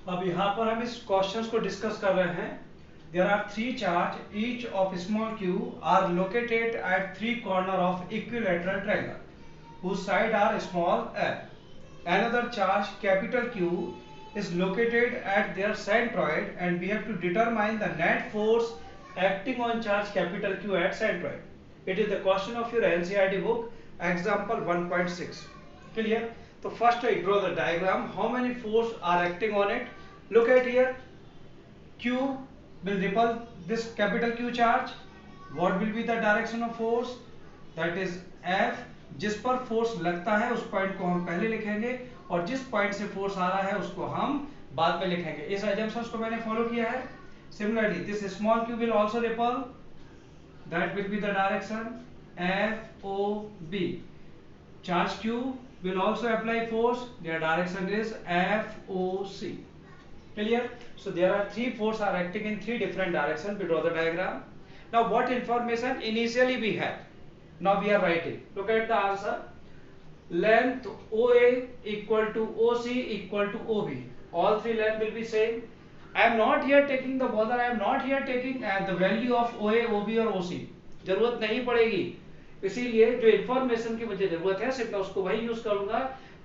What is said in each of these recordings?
अब यहाँ पर हम इस क्वेश्चंस को डिस्कस कर रहे हैं. There are three charges, each of small q are located at three corners of equilateral triangle, whose sides are small l. Another charge, capital Q, is located at their centroid, and we have to determine the net force acting on charge capital Q at centroid. It is the question of your NCERT book, example 1.6. Clear? So first I draw the diagram. How many force are acting on it? Look at here. Q will repel this capital Q charge. What will be the direction of force? That is F. जिस पर force लगता है उस point को हम पहले लिखेंगे और जिस पॉइंट से फोर्स आ रहा है उसको हम बाद में लिखेंगे. इस assumptions को मैंने फॉलो किया है. Similarly, this small q will also repel. That will be the direction FOB. Charge q will also apply force. Their direction is FOC. Clear? So there are three forces are acting in three different directions. We draw the diagram. Now what information initially we had? Now we are writing. Look at the answer. Length OA equal to OC equal to OB. All three length will be same. I am not here taking the bother. I am not here taking the value of OA, OB और OC. जरूरत नहीं पड़ेगी. इसीलिए जो information की मुझे जरूरत है सिर्फ मैं उसको वही यूज करूंगा.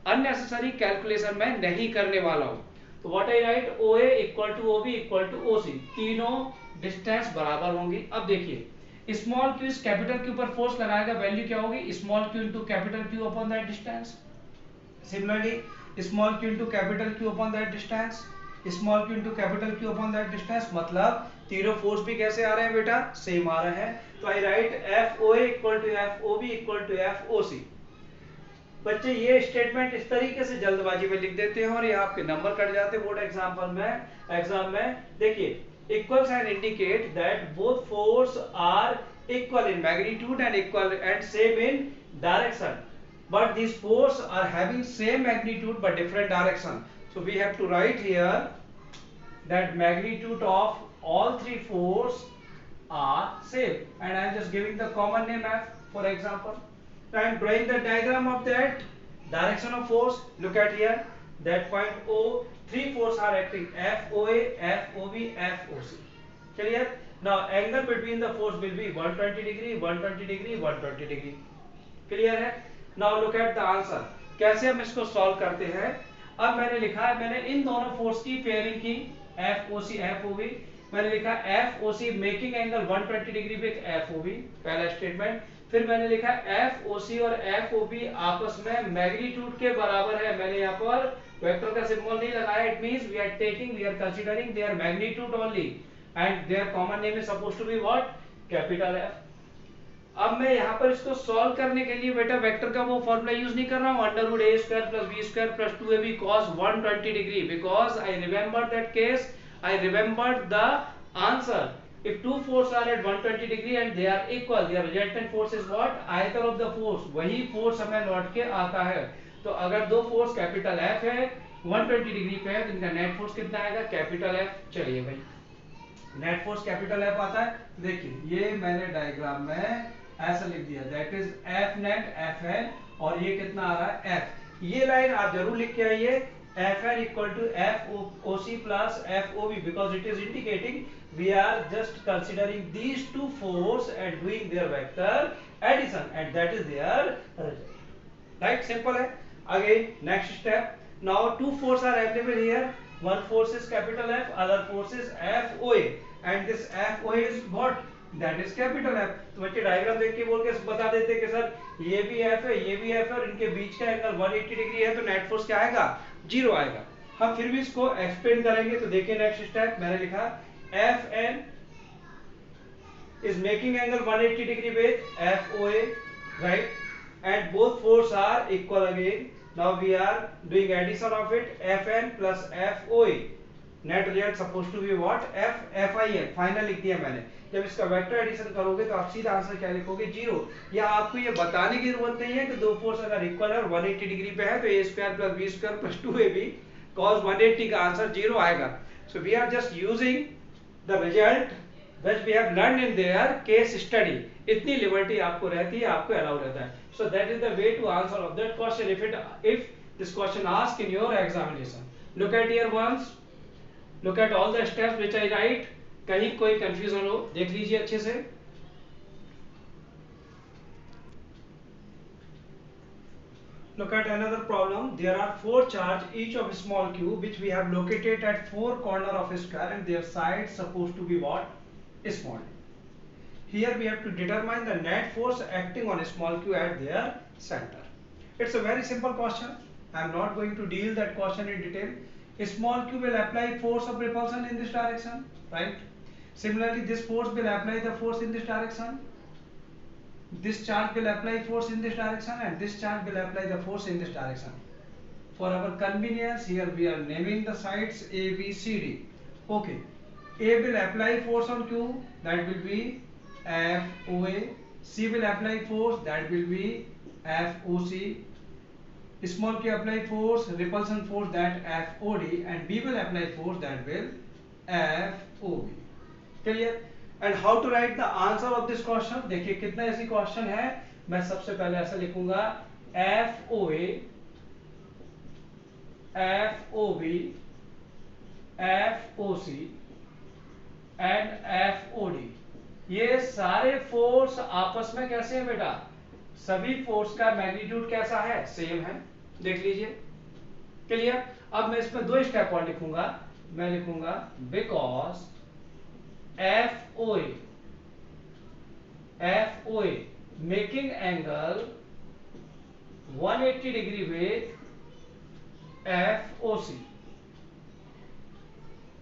अननेसेसरी कैलकुलेशन मैं नहीं करने वाला हूं. तो what I write, OA equal to OB equal to OC. तीनों डिस्टेंस बराबर होंगी. अब देखिए स्मॉल q इस कैपिटल Q पर फोर्स लगाएगा, वैल्यू क्या होगी, small q into capital Q upon that distance. Similarly small q into capital Q upon that distance, small q into capital Q upon that distance. मतलब तीनों force भी कैसे आ रहे हैं बेटा, सेम आ रहे हैं. तो I write FOA equal to FOB equal to FOC. बच्चे ये स्टेटमेंट इस तरीके से जल्दबाजी में लिख देते हैं और ये आपके नंबर कट जाते हैं बोर्ड एग्जाम में. देखिए equal sign indicate that both force are equal in magnitude and equal and same in direction, but these force are having same magnitude but different direction. So we have to write here that magnitude of all three force are same, and I am just giving the common name F for example. I am drawing the diagram of that direction of force. Look at here, that point O, three force are acting, FOA, FOB, FOC. Clear? Now angle between the force will be 120 degree, 120 degree, 120 degree. Clear है? Now look at the answer. कैसे हम इसको solve करते हैं. अब मैंने लिखा है, मैंने इन दोनों फोर्स की पेयरिंग की, FOC, FOB. मैंने लिखा FOC making angle 120 degree with FOB, पहला स्टेटमेंट. फिर मैंने लिखा FOC और FOB आपस में मैग्नीट्यूड के बराबर है. मैंने यहाँ पर वेक्टर का सिंबल नहीं लगाया. It means we are considering their magnitude only and their common name is supposed to be what, capital F. अब मैं यहाँ पर इसको सॉल्व करने के लिए बेटा वेक्टर का वो फॉर्मूला यूज नहीं कर रहा हूँ, under root a square plus b square plus 2ab cos 120 degree, because I remember that case, I remembered the answer. If two forces are at 120 degree and they are equal, their resultant force is what? Either of the force. वही force हमें लौट के आता है. तो अगर दो force capital F है 120 डिग्री पे है तो इनका नेट फोर्स कितना आएगा, कैपिटल F. चलिए भाई नेट फोर्स कैपिटल F आता है. देखिए ये मैंने डायग्राम में ऐसा लिख दिया, that is F net FN, और ये कितना आ रहा है F. ये लाइन आप जरूर लिख के आइए, Fn equal to FOC plus FOB, because it is indicating we are just considering these two force and doing their vector addition, and that is their result. Right? Simple है. Again next step. Now two force are available here. One force is capital F, other force is FOA, and this FOA is what? That is capital F. तो बच्चे diagram देख के बोल के बता देते कि सर ये भी F है, ये भी F है और इनके बीच का एंगल 180 डिग्री है, तो नेट फोर्स क्या आएगा, जीरो आएगा. हम फिर भी इसको एक्सप्लेन करेंगे. तो देखिए नेक्स्ट स्टेप मैंने लिखा FN is making angle 180 degree with FOA, right? And both force are equal again. Now we are doing addition of it, FN plus FOA. Net result suppose to be what, FIN. Final लिख दिया मैंने. जब इसका vector addition करोगे तो आप सीधा answer क्या लिखोगे, जीरो. या आपको ये बताने की जरूरत नहीं है कि दो फोर्स अगर इक्वल है और 180 डिग्री पे है तो a square plus b square plus 2ab cos 180 का आंसर जीरो आएगा. So we are just using the result which we have learned in their case study. इतनी लिबर्टी आपको रहती है, आपको अलाउ रहता है. So that is the way to answer of that question if this question asked in your examination. Look at here once. Look at all the steps which I write, कहीं कोई confusion हो देख लीजिए अच्छे से। Look at another problem. There are four charge each of small q which we have located at four corner of a square and their sides supposed to be what? Small. Here we have to determine the net force acting on a small q at their center. It's a very simple question. I am not going to deal that question in detail. A small q will apply force of repulsion in this direction, right? Similarly, this force will apply the force in this direction. This charge will apply force in this direction and this charge will apply the force in this direction. For our convenience, here we are naming the sides A, B, C, D. Okay. A will apply force on Q, that will be F O A. C will apply force, that will be F O C. Small q apply force, repulsion force, that F O D, and B will apply force, that will F O B. Clear? And how to write the answer of this question? देखिए कितना ऐसी question है, मैं सबसे पहले ऐसा लिखूंगा F O A, F O B, F O C and F O D. ये सारे फोर्स आपस में कैसे हैं बेटा? सभी फोर्स का मैग्नीट्यूड कैसा है? सेम है, देख लीजिए। क्लियर? अब मैं इसमें दो स्टेप और लिखूंगा, मैं लिखूंगा because FOA making angle 180 degree with FOC,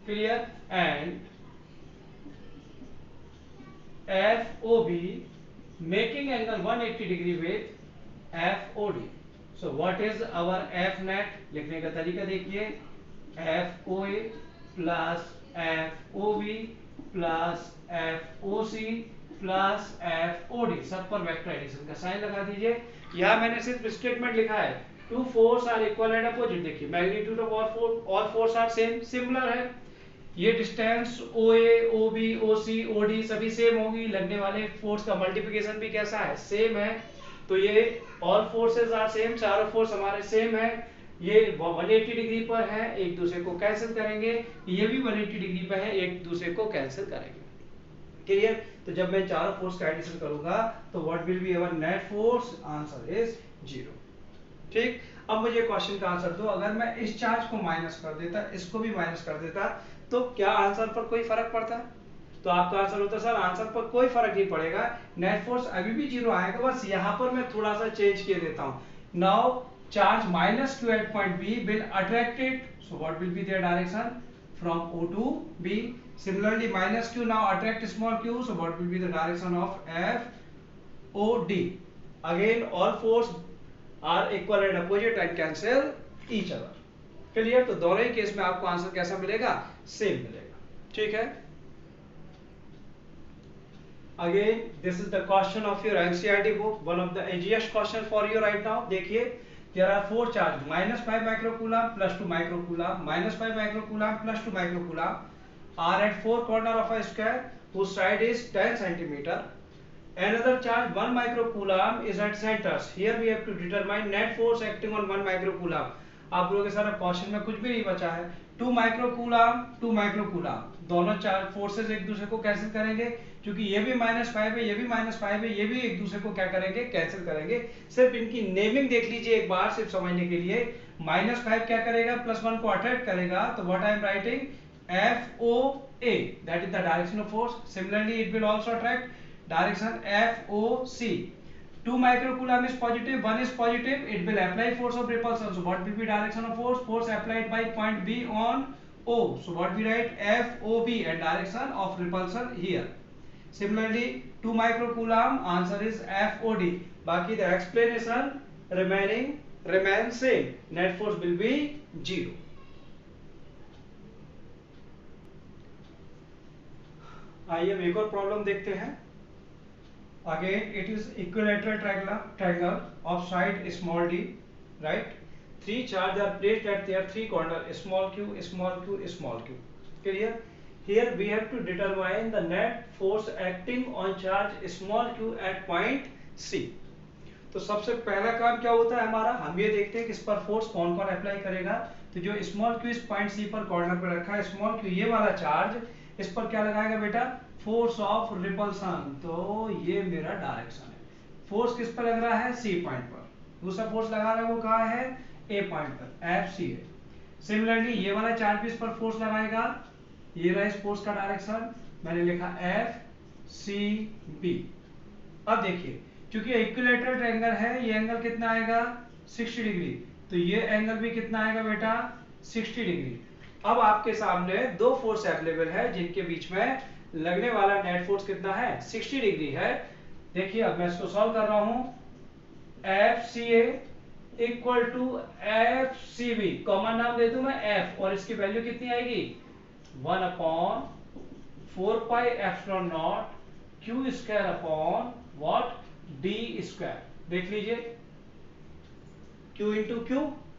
clear, and FOB making angle 180 degree with FOD. So what is our F net? लिखने का तरीका देखिए, FOA plus FOB plus FOC plus FOD, सब पर वेक्टर एडिशन का साइन लगा दीजिए। यहाँ मैंने सिर्फ स्टेटमेंट लिखा है, two forces are equal and opposite. देखिए magnitude of all force are same, similar है। ये distance OA, OB, OC, OD सभी सेम होगी, लगने वाले फोर्स का मल्टीप्लिकेशन भी कैसा है? सेम है। तो ये ऑल फोर्सेस आर सेम, चारों फोर्स हमारे सेम है। ये 180 डिग्री पर है, एक दूसरे को कैंसिल करेंगे। ये भी 180 डिग्री पर है, एक दूसरे को कैंसिल करेंगे। क्लियर? तो जब मैं चारों फोर्स का एडिशन करूंगा तो what will be our net force? Answer is 0। ठीक, अब मुझे क्वेश्चन का आंसर दो। अगर मैं इस चार्ज को माइनस कर देता, इसको भी माइनस कर देता, तो क्या आंसर पर कोई फर्क पड़ता? तो आपका आंसर होता सर आंसर पर कोई फर्क नहीं पड़ेगा, नेट फोर्स अभी भी 0 आएगा, बस यहां पर मैं थोड़ा सा चेंज किए देता हूं। Now charge minus q at point B will attract it, so what will be their direction? From O to B. Similarly minus q now attract small q, so what will be the direction of F O D? Again all force are equal and opposite and cancel each other. Clear? तो दोनों ही case में आपको answer कैसा मिलेगा? Same मिलेगा। ठीक है? Again this is the question of your NCERT book, one of the easiest question for you right now. देखिए there are four charge minus 5 microcoulomb plus 2 microcoulomb minus 5 microcoulomb plus 2 microcoulomb are at four corner of a square whose side is 10 centimeter. Another charge 1 microcoulomb is at centers. Here we have to determine net force acting on 1 microcoulomb. आप लोगों के सारा question में कुछ भी नहीं बचा है। 2 माइक्रोकूलम दोनों चार्ज फोर्सेस एक दूसरे को कैंसिल करेंगे, क्योंकि ये भी -5 है, ये भी -5 है, ये भी एक दूसरे को क्या करेंगे? कैंसिल करेंगे। सिर्फ इनकी नेमिंग देख लीजिए एक बार, सिर्फ समझने के लिए। -5 क्या करेगा? +1 को अट्रैक्ट करेगा, तो what I am writing? FOA, that is the direction of force. Similarly it will also attract, direction FOC। 2 microcoulomb is positive, 1 is positive, it will apply force of repulsion. So what will be direction of force? Force applied by point B on O. So what we write? FOB, and direction of repulsion here. Similarly 2 microcoulomb, answer is FOD. Baki the explanation remains same. Net force will be 0. आइए अब एक और problem देखते हैं। Again it is equilateral triangle of side small d, right? Three charges are placed at their three corner, small q, small q, small q. Clear? Here we have to determine the net force acting on charge small q at point C. तो सबसे पहला काम क्या होता है हमारा? हम ये देखते हैं कि इस पर फोर्स कौन कौन अप्लाई करेगा। तो जो स्मॉल क्यू इस पॉइंट सी पर कॉर्नर पर रखा है, स्मॉल क्यू ये वाला चार्ज इस पर क्या लगाएगा बेटा, फोर्स ऑफ रिपल्सन। तो ये मेरा डायरेक्शन है। फोर्स किस पर लग रहा है, सी पॉइंट पर। दूसरा फोर्स लगा रहा है वो कहाँ है, ए पॉइंट पर, एफ सी है। सिमिलरली ये वाला चार्ज भी इस पर फोर्स लगाएगा, ये रहा इस फोर्स का डायरेक्शन, मैंने लिखा एफ सी बी। अब देखिए क्योंकि इक्विलैटरल ट्रायंगल है, ये एंगल कितना आएगा, 60 डिग्री, तो ये एंगल भी कितना आएगा बेटा, 60 डिग्री। अब आपके सामने दो फोर्स अवेलेबल है जिनके बीच में लगने वाला नेट फोर्स कितना है, 60 डिग्री है। देखिए अब मैं इसको सॉल्व कर रहा हूं, F C A equal to F C B, common नाम दे दूं मैं एफ, और इसकी वैल्यू कितनी आएगी, 1/4 pi epsilon naught Q square upon what, D square. देख लीजिए Q into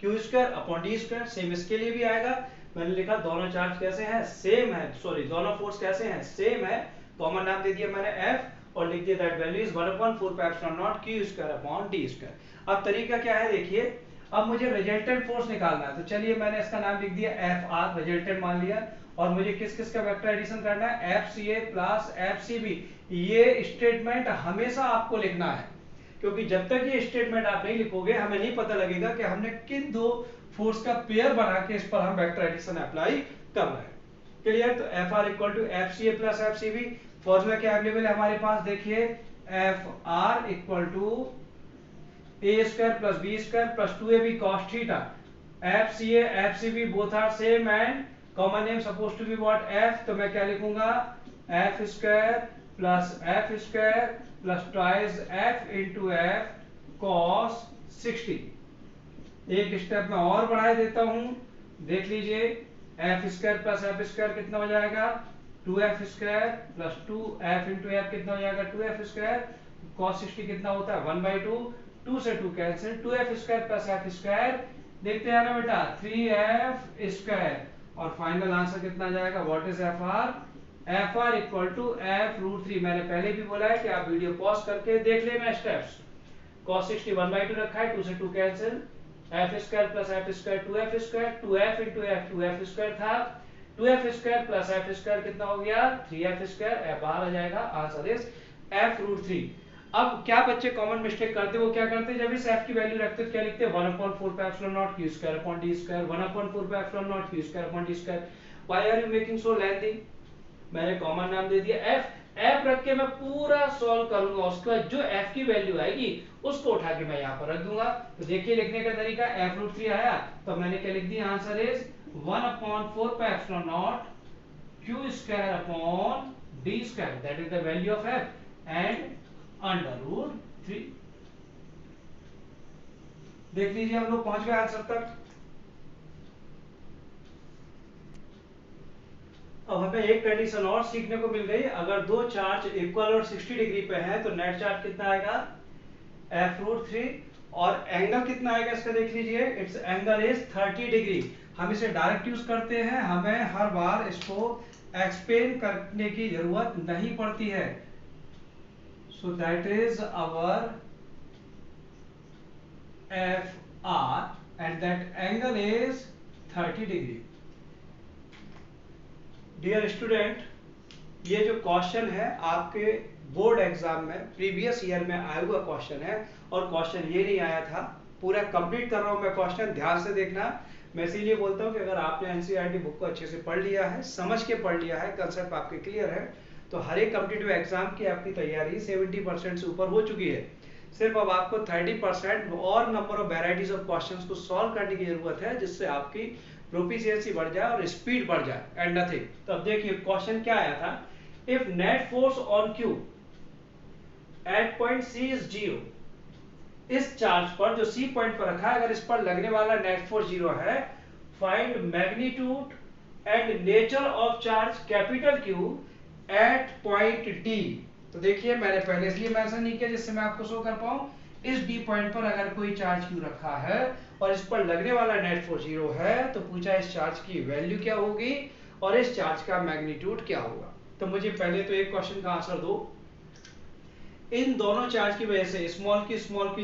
Q square upon D square, same इसके लिए भी आएगा। मैंने लिखा दोनों चार्ज कैसे हैं, सेम है, सॉरी दोनों फोर्स कैसे हैं, सेम है। कॉमन नाम दे दिया मैंने F और लिख दिया that value is 1/4 pi epsilon naught Q square upon D square. अब तरीका क्या है देखिए, अब मुझे रिजल्टेंट फोर्स निकालना है, तो चलिए मैंने इसका नाम लिख दिया FR, रिजल्टेंट मान लिया। और मुझे किस किस का वेक्टर एडिशन करना है, FCA प्लस FCB। ये स्टेटमेंट हमेशा आपको लिखना है, क्योंकि जब तक ये स्टेटमेंट आप नहीं लिखोगे हमें नहीं पता लगेगा कि हमने किन दो फोर्स का पेयर बना के इस पर हम वेक्टर एडिशन अप्लाई कर रहे हैं। क्लियर, तो F R equal to F C A plus F C B. Formula क्या अवेलेबल है हमारे पास, देखिए F R equal to A square plus B square plus 2ab cos theta. F C F C B both are same and common name suppose to be what, F, तो मैं क्या लिखूंगा, F square plus F square plus twice F into F cos 60। एक step में और बढ़ा देता हूं, देख लीजिए F square plus F square कितना हो जाएगा, 2f square plus 2f into F कितना हो जाएगा, 2f स्क्वायर, cos 60 कितना होता है 1/2, 2 से 2 cancel, 2f square plus f square, देखते हैं ना बेटा 3f स्क्वायर, और फाइनल आंसर कितना आ जाएगा, what is F R, F R equal to f√3। मैंने पहले भी बोला है कि आप वीडियो पॉज करके देख लेना स्टेप्स। cos 60 1/2 रखा है, 2 से 2 cancel, f square plus f square 2f square, 2f into f 2f square था, 2f square plus f square कितना हो गया, 3f स्क्वायर, f बाहर आ जाएगा, आंसर इज f√3। अब क्या बच्चे कॉमन मिस्टेक करते, वो क्या करते, जब इस f की वैल्यू रखते तो क्या लिखते, 1/4 pi epsilon naught q square upon d square, 1/4 pi epsilon naught q square upon d square. Why are you making so lengthy, मैंने कॉमन नाम दे दिया f रख के मैं पूरा सॉल्व करूंगा, उसके बाद जो f की वैल्यू आएगी उसको उठा के मैं यहाँ पर रख दूंगा। तो देखिए लिखने का तरीका, f√3 आया तो मैंने क्या लिख दिया, answer is 1/4 pi epsilon naught q square upon d square, that is the value of f and √3। देख लीजिए हम लोग पहुंच गए आंसर तक। अब हमें एक कंडीशन और सीखने को मिल गई, अगर दो चार्ज इक्वल और 60 डिग्री पे हैं तो नेट चार्ज कितना आएगा, f√3, और एंगल कितना आएगा इसका देख लीजिए, इट्स एंगल इज 30 डिग्री। हम इसे डायरेक्ट यूज करते हैं, हमें हर बार इसको एक्सप्लेन करने की जरूरत नहीं पड़ती है। So that is our FR and that angle is 30 degree. Dear student, ये जो क्वेश्चन है आपके बोर्ड एग्जाम में प्रीवियस ईयर में आया हुआ क्वेश्चन है, और क्वेश्चन ये नहीं आया था, पूरा कंप्लीट कर रहा हूं मैं क्वेश्चन, ध्यान से देखना। मैं इसीलिए बोलता हूं कि अगर आपने एनसीईआरटी बुक को अच्छे से पढ़ लिया है, समझ के पढ़ लिया है, कंसेप्ट आपके क्लियर है, तो हर एक कॉम्पिटिटिव एग्जाम की आपकी तैयारी 70% से ऊपर हो चुकी है। सिर्फ अब आपको 30% और number of varieties of questions को सॉल्व करने की जरूरत है, जिससे आपकी प्रोफिशिएंसी बढ़ जाए और स्पीड बढ़ जाए, एंड नथिंग। तो अब देखिए क्वेश्चन क्या आया था, if net force on Q at point C is 0, इस चार्ज पर जो सी पॉइंट पर रखा है, अगर इस पर लगने वाला नेट फोर्स 0 है, find magnitude and nature of charge capital Q at point D. तो देखिए मैंने पहले इसलिए मेंशन नहीं किया जिससे मैं आपको शो कर पाऊं, इस डी पॉइंट पर अगर कोई चार्ज क्यू रखा है और इस पर लगने वाला नेट फोर्स 0 है, तो पूछा इस चार्ज की वैल्यू क्या होगी और इस चार्ज का मैग्नीट्यूड क्या होगा। तो मुझे पहले तो एक क्वेश्चन का आंसर दो, इन दोनों चार्ज की वजह से, स्मॉल की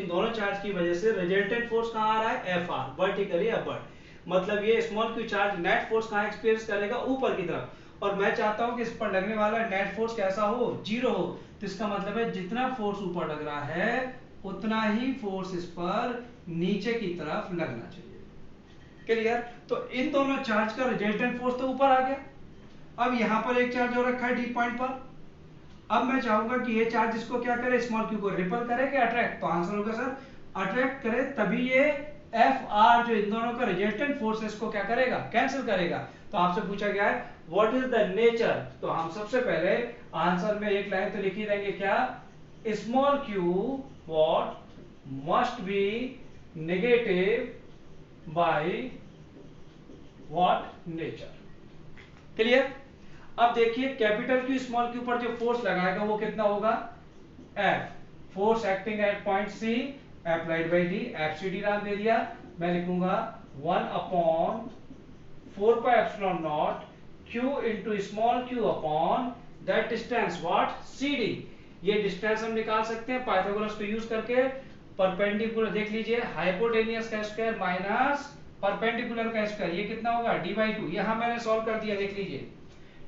इन दोनों चार्ज की वजह से रिजल्टेंट फोर्स कहां आ रहा है, एफ आर, वर्टिकली अपवर्ड। मतलब ये small Q charge net force कहाँ एक्सपीरियंस करेगा, ऊपर की तरफ, और मैं चाहता हूं कि इस पर लगने वाला नेट फोर्स कैसा हो, जीरो हो। तो इसका मतलब है जितना फोर्स ऊपर लग रहा है उतना ही फोर्स इस पर नीचे की तरफ लगना चाहिए। क्लियर? तो इन दोनों चार्ज का रिजल्टेंट फोर्स तो ऊपर आ गया। अब यहां पर एक चार्ज हो रखा है डी पॉइंट पर। अब मैं चाहूंगा कि ये चार्ज इसको क्या करे, स्मॉल क्यू को रिपल करे कि अट्रैक्ट। तो आंसर होगा सर अट्रैक्ट करे, तभी ये एफ आर जो इन दोनों का रिजल्टेंट फोर्स है इसको क्या करेगा, कैंसिल करेगा। तो आपसे पूछा गया है व्हाट इज द नेचर, तो हम सबसे पहले आंसर में एक लाइन तो लिख ही देंगे, क्या, small Q what must be negative by what nature. Clear? अब देखिए कैपिटल क्यू स्मॉल क्यू पर जो फोर्स लगाएगा वो कितना होगा, F, force acting at point C applied by D, F C D नाम दे दिया। मैं लिखूंगा 1 upon 4 pi epsilon naught Q into small Q upon that distance what, C D. ये डिस्टेंस हम निकाल सकते हैं पाइथागोरस को यूज करके। परपेंडिकुलर देख लीजिए, हाइपोटेनियस का स्क्वायर माइनस परपेंडिकुलर का स्क्वायर, ये कितना होगा, डी बाई टू। यहां मैंने सॉल्व कर दिया, देख लीजिए,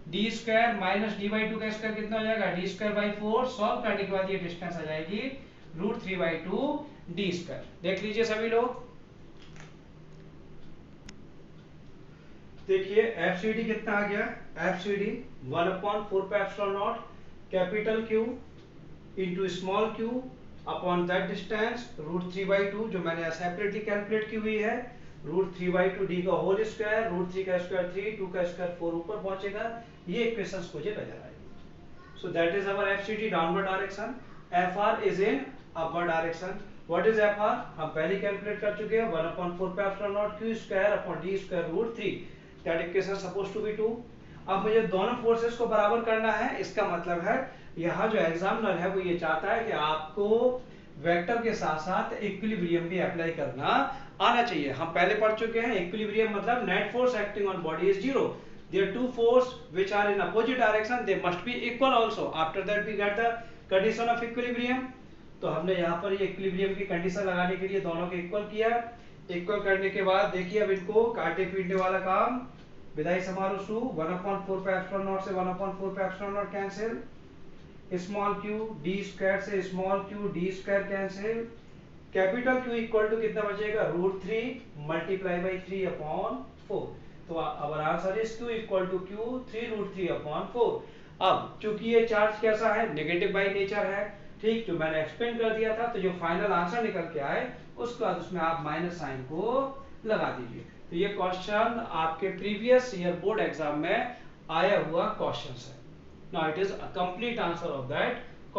D square minus D by two का स्क्वायर कितना हो जाएगा, डी स्क्वायर बाई 4। सॉल्व करने के बाद ये डिस्टेंस आ जाएगी √3/2 डी स्क्वायर। देख लीजिए सभी लोग, देखिए एफसीडी कितना आ गया, FCD 1/4πε0 capital Q into small Q upon that distance √3/2, जो मैंने सेपरेटली कैलकुलेट की हुई है, √3/2 डी का होल स्क्वायर, √3 का स्क्वायर 3, 2 का स्क्वायर 4 ऊपर पहुंचेगा। ये इक्वेशंस मुझे नजर आएगी। So that is our FCD downward direction, FR is in upward direction. What is FR, हम पहले कैलकुलेट कर चुके हैं, 1/4πε0 Q square upon D square √3, that equation suppose to be 2। अब मुझे दोनों फोर्सेस को बराबर करना है। इसका मतलब है यहाँ जो एग्जामिनर है वो ये चाहता है कि आपको वेक्टर के साथ साथ इक्विलिब्रियम भी अप्लाई करना आना चाहिए। हम पहले पढ़ चुके हैं इक्विलिब्रियम मतलब net force acting on body is zero, there two force which are in opposite direction they must be equal also, after that we get the condition of equilibrium. तो हमने यहाँ पर ये इक्विलिब्रियम की कंडीशन लगाने के लिए दोनों को इक्वल किया। इक्वल करने के बाद देखिए अब इनको काटे पीटने वाला काम, विदाई समारोह शुरू, 1/4πε0 से 1/4πε0 cancel, small Q D square से small Q D square cancel, capital Q equal to कितना बचेगा, √3 मल्टीप्लाई बाई 3/4। तो our answer is Q equal to Q 3√3/4। अब चूंकि ये चार्ज कैसा है, नेगेटिव बाई नेचर है, ठीक, जो मैंने एक्सप्लेन कर दिया था। तो जो फाइनल आंसर निकल के आए उसके बाद उसमें आप माइनस साइन को लगा दीजिए। तो ये क्वेश्चन आपके प्रीवियस ईयर बोर्ड एग्जाम में आया हुआ क्वेश्चन है। Now it is a complete answer of that